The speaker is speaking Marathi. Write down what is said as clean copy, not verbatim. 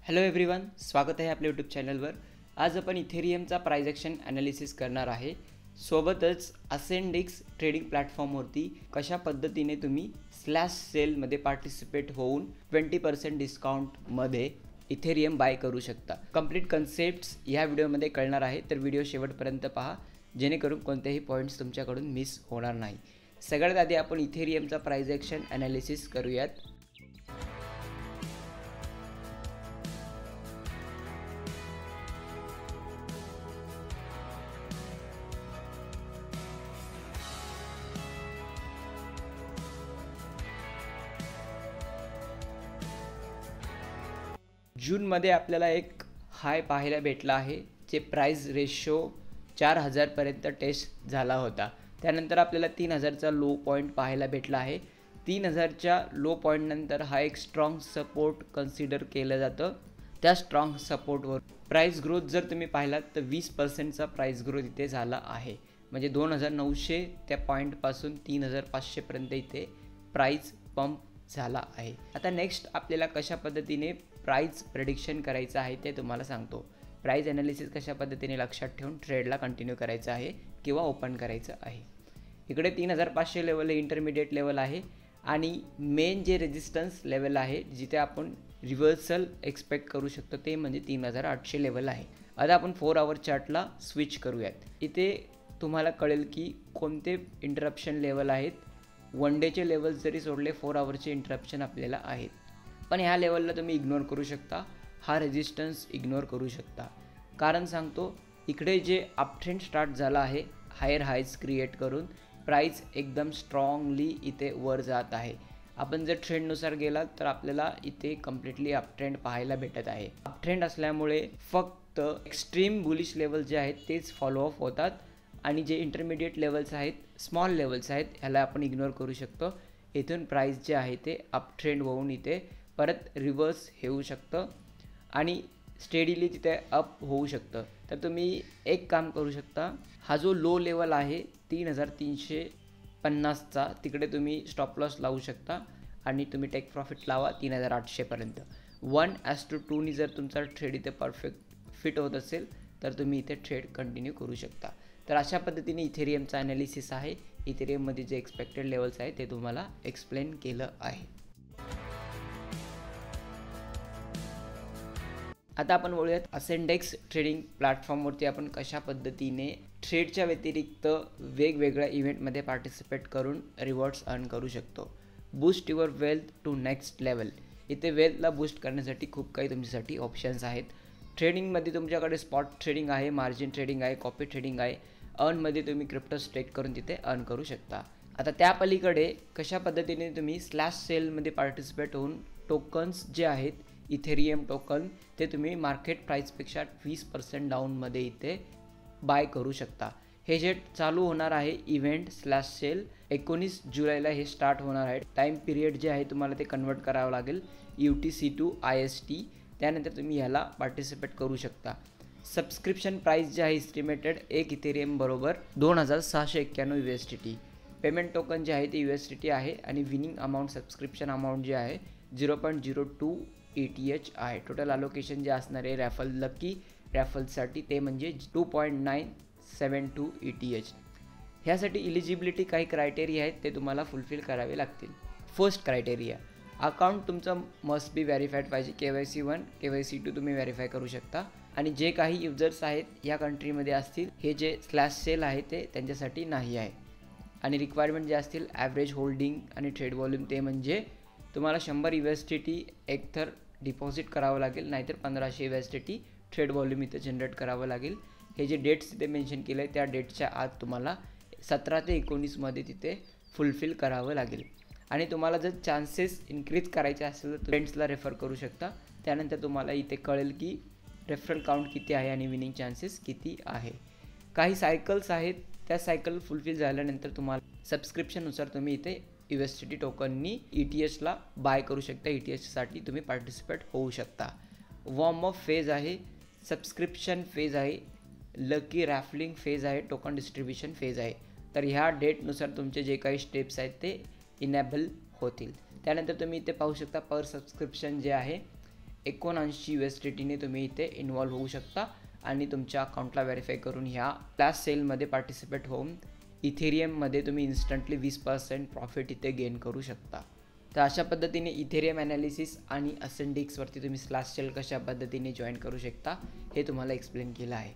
हॅलो एव्हरीवन, स्वागत आहे आपल्या यूट्यूब चॅनलवर। आज आपण इथेरियमचा प्राइस ॲक्शन ॲनालिसिस करणार आहे। सोबतच असेंडिक्स ट्रेडिंग प्लॅटफॉर्मवरती कशा पद्धतीने तुम्ही स्लॅश सेलमध्ये पार्टिसिपेट होऊन 20% डिस्काउंटमध्ये इथेरियम बाय करू शकता। कंप्लीट कन्सेप्ट्स ह्या व्हिडिओमध्ये कळणार आहे, तर व्हिडिओ शेवटपर्यंत पहा जेणेकरून कोणतेही पॉईंट्स तुमच्याकडून मिस होणार नाही। सगळ्यात आधी आपण इथेरियमचा प्राइस ॲक्शन ॲनालिसिस करूयात। जूनमध्ये आपल्याला एक हाय पाहायला भेटला आहे, जे प्राइस रेशो 4000 पर्यंत टेस्ट झाला होता। त्यानंतर आपल्याला 3000चा लो पॉईंट पाहायला भेटला आहे। 3000च्या लो पॉईंट नंतर हा एक स्ट्रॉंग सपोर्ट कन्सिडर केलं जातं। त्या स्ट्रॉंग सपोर्टवर प्राइस ग्रोथ जर तुम्ही पाहिलात तर 20%चा प्राइस ग्रोथ इथे झाला आहे। म्हणजे 2900 त्या पॉईंटपासून 3500 पर्यंत इथे प्राइस पंप झाला आहे। आता नेक्स्ट आपल्याला कशा पद्धतीने प्राइस प्रेडिक्शन करायचं आहे ते तुम्हाला सांगतो। प्राइस ॲनालिसिस कशा पद्धतीने लक्षात ठेवून ट्रेडला कंटिन्यू करायचं आहे किंवा ओपन करायचं आहे। इकडे 3500 लेवल हे इंटरमिडिएट लेवल आहे आणि मेन जे रेजिस्टन्स लेवल आहे जिथे आपण रिव्हर्सल एक्सपेक्ट करू शकतो ते म्हणजे 3800 लेवल आहे। आता आपण 4 आवर चार्टला स्विच करूयात। इथे तुम्हाला कळेल की कोणते इंटरप्शन लेवल आहेत। वन डेचे लेवल्स जरी सोडले 4 आवरचे इंटरप्शन आपल्याला आहेत, पण ह्या लेवलला तुम्ही इग्नोर करू शकता। हा रेजिस्टन्स इग्नोर करू शकता। कारण सांगतो, इकडे जे अपट्रेंड स्टार्ट झाला आहे हायर हायज क्रिएट करून प्राइस एकदम स्ट्रॉंगली इथे वर जात आहे। आपण जर ट्रेंडनुसार गेलात तर आपल्याला इथे कम्प्लिटली अपट्रेंड पाहायला भेटत आहे। अपट्रेंड असल्यामुळे फक्त एक्स्ट्रीम बुलिश लेवल जे आहेत तेच फॉलो अप होतात आणि जे इंटरमिडिएट लेवल्स आहेत, स्मॉल लेवल्स आहेत, ह्याला आपण इग्नोर करू शकतो। इथून प्राइस जे आहे ते अप ट्रेंड होऊन इथे परत रिव्हर्स येऊ शकतं आणि स्टेडीली तिथे अप होऊ शकतं। तर तुम्ही एक काम करू शकता, हा जो लो लेवल आहे 3350चा तिकडे तुम्ही स्टॉप लॉस लावू शकता आणि तुम्ही टेक प्रॉफिट लावा 3800 पर्यंत। 1:2 जर तुमचा ट्रेड इथे परफेक्ट फिट होत असेल तर तुम्ही इथे ट्रेड कंटिन्यू करू शकता। तर अशा पद्धतीने इथेरियमचा ॲनालिसिस आहे। इथेरियममध्ये जे एक्सपेक्टेड लेवल्स आहेत ते तुम्हाला एक्सप्लेन केलं आहे। आता आपण बोलूयात असेंडेक्स ट्रेडिंग प्लॅटफॉर्मवरती आपण कशा पद्धतीने ट्रेडच्या व्यतिरिक्त वेगवेगळ्या इव्हेंटमध्ये पार्टिसिपेट करून रिवॉर्ड्स अर्न करू शकतो। Boost your wealth to next level. इथे वेल्थला बूस्ट करण्यासाठी खूप काही तुमच्यासाठी ऑप्शन्स आहेत। ट्रेडिंगमध्ये तुमच्याकडे स्पॉट ट्रेडिंग आहे, मार्जिन ट्रेडिंग आहे, कॉपी ट्रेडिंग आहे। अर्नमध्ये तुम्ही क्रिप्टो स्टेक करून तिथे अर्न करू शकता। आता त्या पलीकडे कशा पद्धतीने तुम्ही स्लॅश सेलमध्ये पार्टिसिपेट होऊन टोकन्स जे आहेत इथेरियम टोकन ते तुम्ही मार्केट प्राईसपेक्षा 20% डाऊनमध्ये इथे बाय करू शकता। हे जे चालू होणार आहे इव्हेंट स्लॅश सेल 19 जुलैला हे स्टार्ट होणार आहे। टाईम पिरियड जे आहे तुम्हाला ते कन्वर्ट करावं लागेल UTC टू IST। त्यानंतर तुम्ही ह्याला पार्टिसिपेट करू शकता। सबस्क्रिप्शन प्राइस जे आहे इस्टिमेटेड एक इथेरियम बरोबर 2691 USDT। पेमेंट टोकन जे आहे ते USDT आहे आणि विनिंग अमाऊंट सबस्क्रिप्शन अमाऊंट जे आहे 0.02 ETH आहे। टोटल अलोकेशन जे असणार आहे रॅफल लकी रॅफलसाठी ते म्हणजे 2.972 ETH। ह्यासाठी इलिजिबिलिटी काही क्रायटेरिया आहेत ते तुम्हाला फुलफिल करावे लागतील। फर्स्ट क्रायटेरिया, अकाउंट तुमचं मस्ट बी व्हेरीफाईड पाहिजे। KYC 1 KYC 2 तुम्ही व्हेरीफाय करू शकता आणि जे काही युजर्स आहेत या कंट्रीमध्ये असतील, हे जे स्लॅश सेल आहे ते त्यांच्यासाठी नाही आहे। आणि रिक्वायरमेंट जे असतील ॲव्हरेज होल्डिंग आणि ट्रेड व्हॉल्यूम ते म्हणजे तुम्हाला 100 USDT एकतर डिपॉझिट करावं लागेल, नाहीतर 1500 USDT ट्रेड व्हॉल्यूम इथे जनरेट करावं लागेल। हे जे डेट्स तिथे मेन्शन केलं आहे त्या डेटच्या आत तुम्हाला 17 ते 19 मध्ये तिथे फुलफिल करावं लागेल। आणि तुम्हाला जर चान्सेस इन्क्रीज करायचे असेल तर फ्रेंड्सला रेफर करू शकता। त्यानंतर तुम्हाला इथे कळेल की रेफरल काउंट किती आहे आणि विनिंग चान्सेस किती आहे। काही सायकल्स आहेत, त्या सायकल फुलफिल झाल्यानंतर तुम्हाला सबस्क्रिप्शननुसार तुम्ही इथे USDT टोकननी ETHला बाय करू शकता। ETHसाठी तुम्ही पार्टिसिपेट होऊ शकता। वॉर्म अप फेज आहे, सबस्क्रिप्शन फेज आहे, लकी रॅफलिंग फेज आहे, टोकन डिस्ट्रीब्युशन फेज आहे। तर ह्या डेटनुसार तुमचे जे काही स्टेप्स आहेत ते इनेबल होतील। त्यानंतर तुम्ही इथे पाहू शकता पर सबस्क्रिप्शन जे आहे 79 USDTने तुम्ही इथे इन्व्हॉल्व्ह होऊ शकता आणि तुमच्या अकाउंटला व्हेरीफाय करून ह्या फ्लॅश सेलमध्ये पार्टिसिपेट होऊन इथेरियममध्ये तुम्ही इन्स्टंटली 20% प्रॉफिट इथे गेन करू शकता. तर अशा पद्धतीने इथेरियम ॲनालिसिस आणि असेंडिक्सवरती तुम्ही स्लॅश सेल कशा पद्धतीने जॉईन करू शकता हे तुम्हाला एक्सप्लेन केलं आहे.